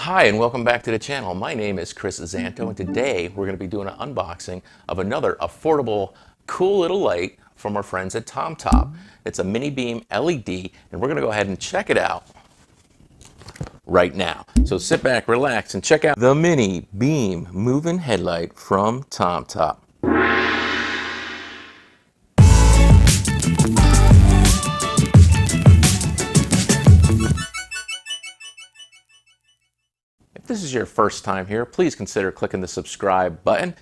Hi and welcome back to the channel. My name is Chris Zanto and today we're going to be doing an unboxing of another affordable, cool little light from our friends at TomTop. It's a mini beam LED and we're going to go ahead and check it out right now. So sit back, relax, and check out the mini beam moving headlight from TomTop. If this is your first time here, please consider clicking the subscribe button.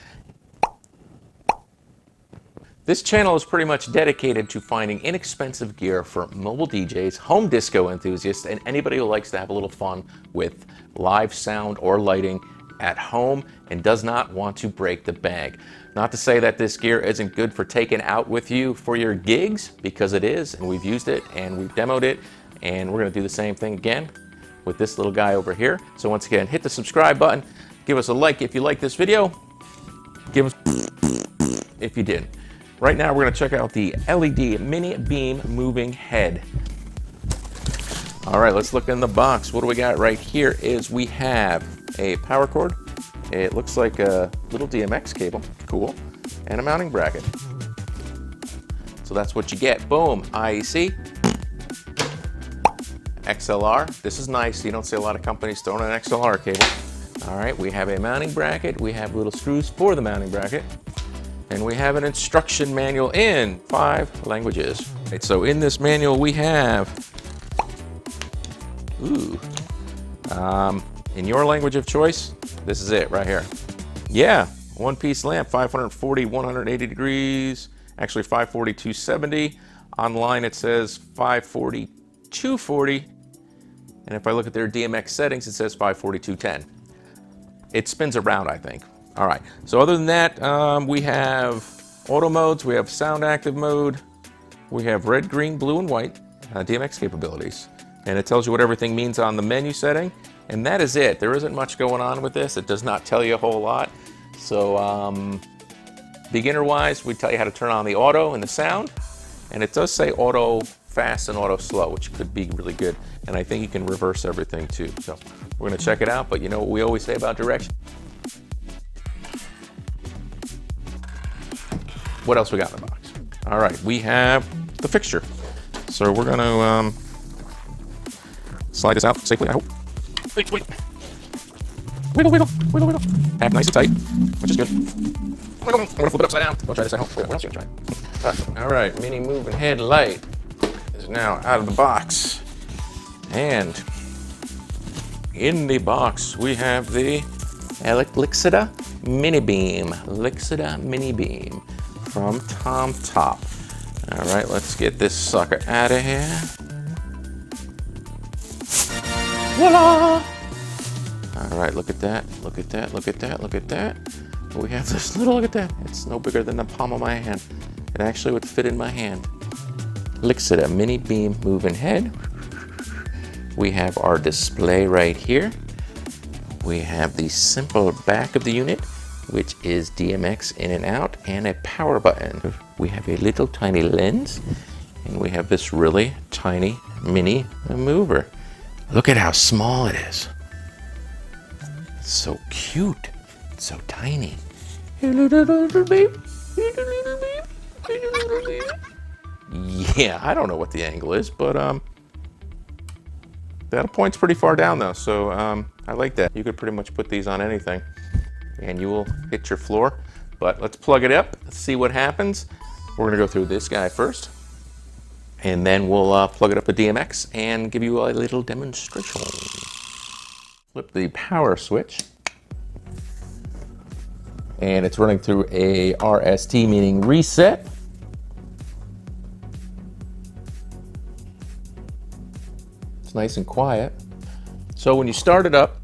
This channel is pretty much dedicated to finding inexpensive gear for mobile DJs, home disco enthusiasts, and anybody who likes to have a little fun with live sound or lighting at home and does not want to break the bank. Not to say that this gear isn't good for taking out with you for your gigs, because it is, and we've used it and we've demoed it, and we're going to do the same thing again with this little guy over here. So once again, hit the subscribe button, give us a like if you like this video, give us if you didn't. Right now we're going to check out the LED mini beam moving head. All right, let's look in the box. What do we got right here is we have a power cord. It looks like a little DMX cable, cool, and a mounting bracket. So that's what you get. Boom, IEC. XLR, this is nice. You don't see a lot of companies throwing an XLR cable. All right, we have a mounting bracket. We have little screws for the mounting bracket. And we have an instruction manual in 5 languages. Right, so in this manual we have, in your language of choice, this is it right here. Yeah, one-piece lamp, 540, 180 degrees, actually 540, 270. Online it says 540, 240. And if I look at their DMX settings, it says 540, 210. It spins around, I think. All right, so other than that, we have auto modes, we have sound active mode, we have red, green, blue, and white DMX capabilities. And it tells you what everything means on the menu setting. And that is it. There isn't much going on with this. It does not tell you a whole lot. So beginner-wise, we tell you how to turn on the auto and the sound. And it does say auto fast and auto slow, which could be really good. And I think you can reverse everything too. So we're gonna check it out, but you know what we always say about direction? What else we got in the box? All right, we have the fixture. So we're gonna slide this out safely, I hope. Wait. Wiggle, wiggle, wiggle, wiggle. Packed nice and tight, which is good. Wiggle. I'm gonna flip it upside down. Don't try this at home. What else are you gonna try? All right, mini moving headlight is now out of the box. And in the box, we have the Lixada mini beam. Lixada mini beam from TomTop. All right, let's get this sucker out of here. Voila! All right, look at that, look at that, look at that, look at that. We have this little, look at that. It's no bigger than the palm of my hand. It actually would fit in my hand. Lixada mini beam moving head. We have our display right here. We have the simple back of the unit, which is DMX in and out, and a power button. We have a little tiny lens, and we have this really tiny mini mover. Look at how small it is. It's so cute. It's so tiny. Yeah, I don't know what the angle is, but that point's pretty far down though, so I like that. You could pretty much put these on anything and you will hit your floor. But let's plug it up, let's see what happens. We're gonna go through this guy first, and then we'll plug it up with DMX and give you a little demonstration. Flip the power switch, and it's running through a RST, meaning reset. It's nice and quiet. So when you start it up,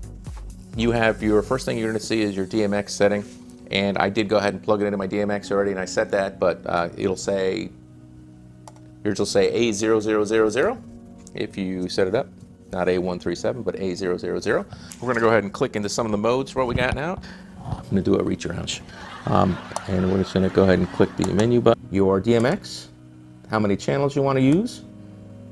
you have your first thing you're going to see is your DMX setting. And I did go ahead and plug it into my DMX already, and I set that, but it'll say, yours will say A0000 if you set it up. Not A137, but A000. We're going to go ahead and click into some of the modes for what we got now. I'm going to do a reach around. And we're just going to go ahead and click the menu button. Your DMX, how many channels you want to use.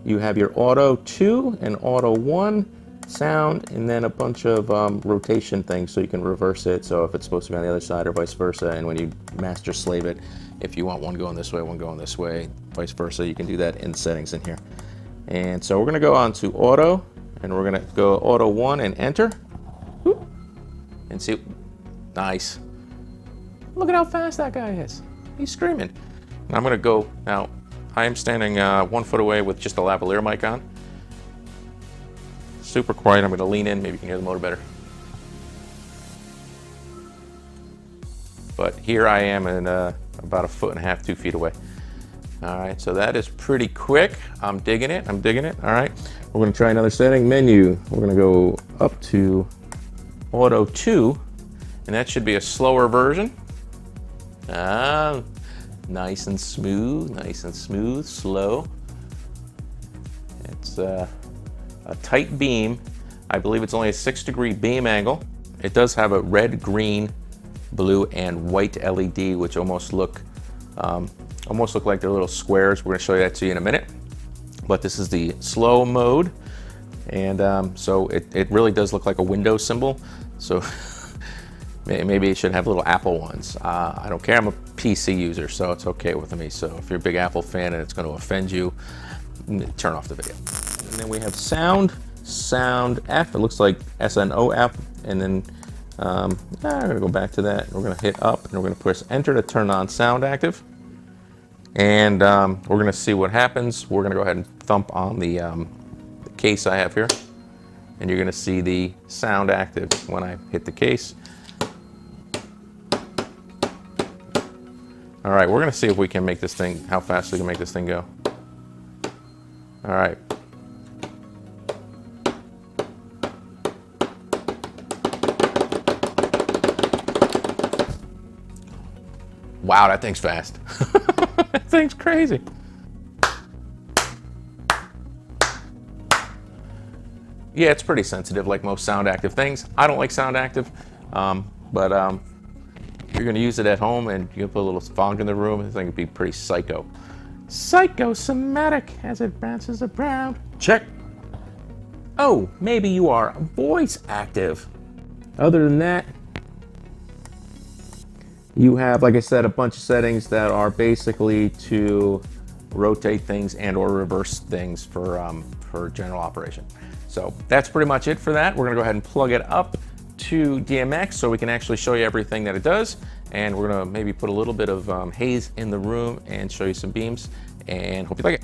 You have your auto 2 and auto 1. sound, and then a bunch of rotation things so you can reverse it. So if it's supposed to be on the other side or vice versa, and when you master slave it, if you want one going this way, one going this way, vice versa, you can do that in settings in here. And so we're gonna go on to auto, and we're gonna go auto 1 and enter. Whoop. And see, nice. Look at how fast that guy is. He's screaming. I'm gonna go, now I am standing 1 foot away with just a lavalier mic on. Super quiet, I'm gonna lean in, maybe you can hear the motor better. But here I am in about 1.5 feet, 2 feet away. All right, so that is pretty quick. I'm digging it, I'm digging it. All right, we're gonna try another setting, menu. We're gonna go up to auto 2, and that should be a slower version. Nice and smooth, slow. It's a tight beam. I believe it's only a 6-degree beam angle. It does have a red, green, blue, and white LED, which almost look like they're little squares. We're gonna show you that to you in a minute. But this is the slow mode, and so it really does look like a Windows symbol. So maybe it should have little Apple ones. I don't care, I'm a PC user, so it's okay with me. So if you're a big Apple fan and it's gonna offend you, turn off the video. And then we have sound F, it looks like SNOF, and then I'm gonna go back to that. We're gonna hit up, and we're gonna press enter to turn on sound active. And we're gonna see what happens. We're gonna go ahead and thump on the case I have here, and you're gonna see the sound active when I hit the case. All right, we're gonna see if we can make this thing, how fast we can make this thing go. All right. Wow, that thing's fast. That thing's crazy. Yeah, it's pretty sensitive like most sound active things. I don't like sound active, but you're gonna use it at home and you put a little fog in the room, this thing would be pretty psycho. Psychosomatic as it bounces around. Check. Oh, maybe you are voice active. Other than that, you have, like I said, a bunch of settings that are basically to rotate things and or reverse things for general operation. So that's pretty much it for that. We're gonna go ahead and plug it up to DMX so we can actually show you everything that it does. And we're gonna maybe put a little bit of haze in the room and show you some beams, and hope you like it.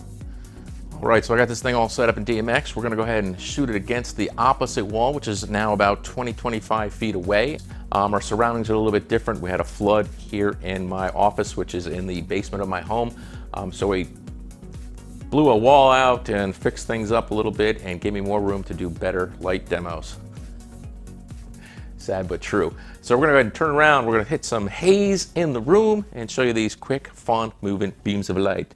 All right, so I got this thing all set up in DMX. We're gonna go ahead and shoot it against the opposite wall, which is now about 25 feet away. Our surroundings are a little bit different. We had a flood here in my office, which is in the basement of my home. So we blew a wall out and fixed things up a little bit and gave me more room to do better light demos. Sad but true. So we're gonna go ahead and turn around. We're gonna hit some haze in the room and show you these quick, fun, moving beams of light.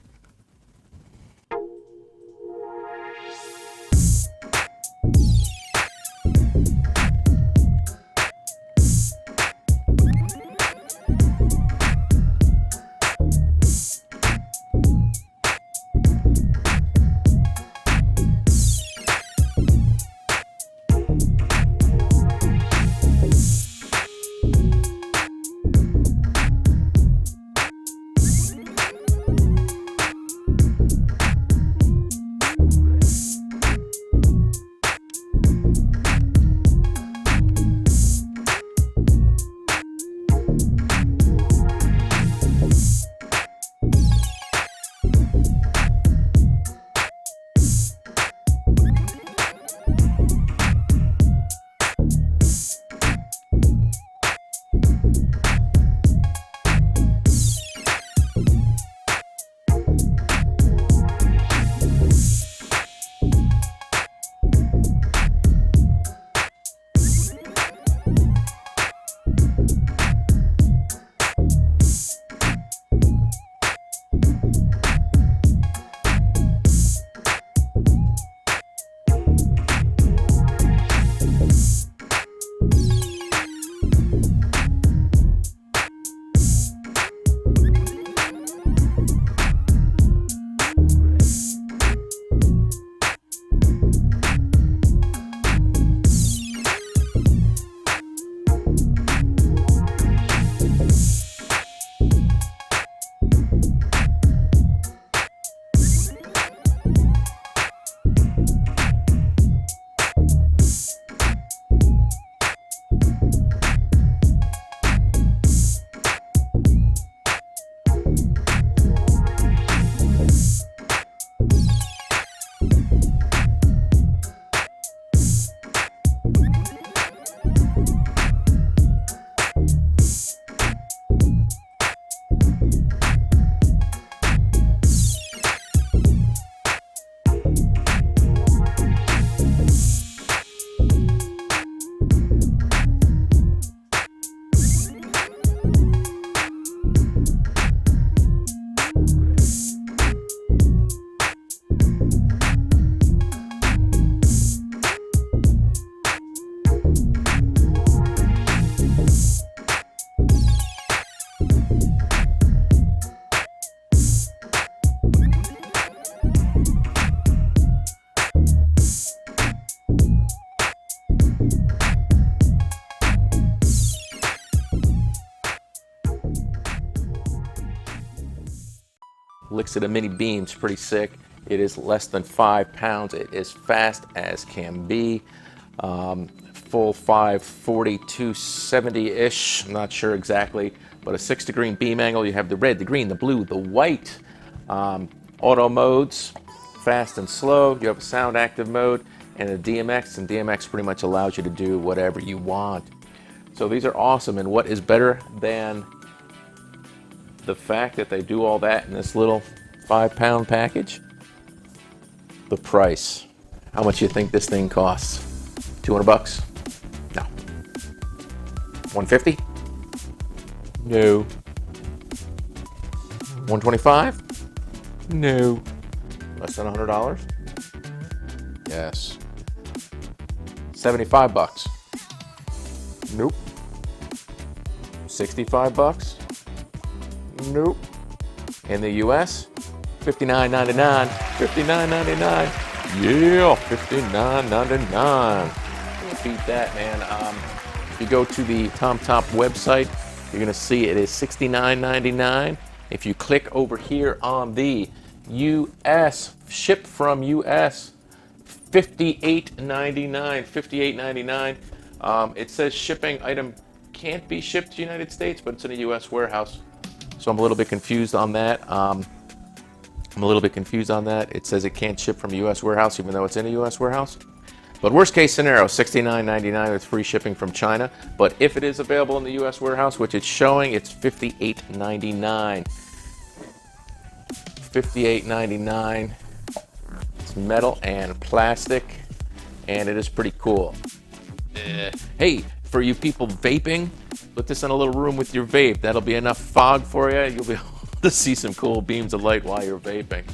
Lixada mini beam. It's pretty sick. It is less than 5 pounds. It is fast as can be. Full 540, 270-ish. I'm not sure exactly, but a 6-degree beam angle. You have the red, the green, the blue, the white. Auto modes, fast and slow. You have a sound active mode and a DMX, and DMX pretty much allows you to do whatever you want. So these are awesome, and what is better than the fact that they do all that in this little 5-pound package? The price. How much do you think this thing costs? 200 bucks? No. 150? No. 125? No. Less than $100? Yes. 75 bucks? Nope. 65 bucks? Nope. In the US? $59.99. $59.99. Yeah, $59.99. Can't beat that, man. If you go to the TomTop website, you're gonna see it is $69.99. If you click over here on the US, ship from US, $58.99. $58.99. It says shipping item can't be shipped to the United States, but it's in a US warehouse. So I'm a little bit confused on that. It says it can't ship from a US warehouse, even though it's in a US warehouse. But worst case scenario, $69.99 with free shipping from China. But if it is available in the US warehouse, which it's showing, it's $58.99. $58.99. It's metal and plastic, and it is pretty cool. Hey, for you people vaping, put this in a little room with your vape. That'll be enough fog for you. You'll be able to see some cool beams of light while you're vaping.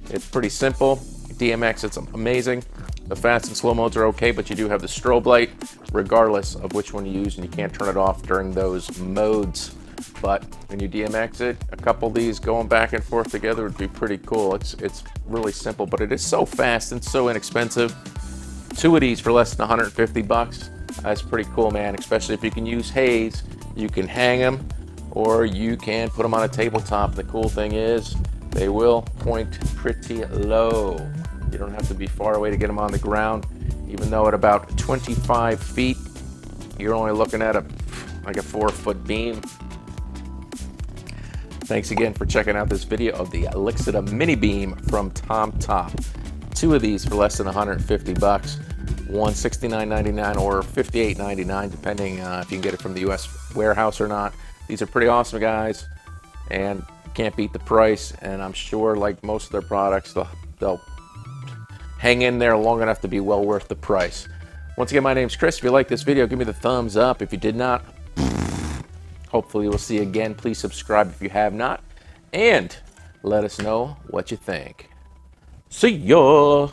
It's pretty simple. DMX, it's amazing. The fast and slow modes are okay, but you do have the strobe light, regardless of which one you use, and you can't turn it off during those modes. But when you DMX it, a couple of these going back and forth together would be pretty cool. It's really simple, but it is so fast and so inexpensive. 2 of these for less than 150 bucks. That's pretty cool, man, especially if you can use haze. You can hang them, or you can put them on a tabletop. The cool thing is they will point pretty low. You don't have to be far away to get them on the ground. Even though at about 25 feet, you're only looking at like a 4-foot beam. Thanks again for checking out this video of the Lixada mini beam from TomTop. 2 of these for less than 150 bucks. One $69.99 or $58.99, depending if you can get it from the US warehouse or not. These are pretty awesome, guys, and can't beat the price. And I'm sure, like most of their products, they'll hang in there long enough to be well worth the price. Once again, my name's Chris. If you like this video, give me the thumbs up. If you did not, hopefully we'll see you again. Please subscribe if you have not, and let us know what you think. See ya!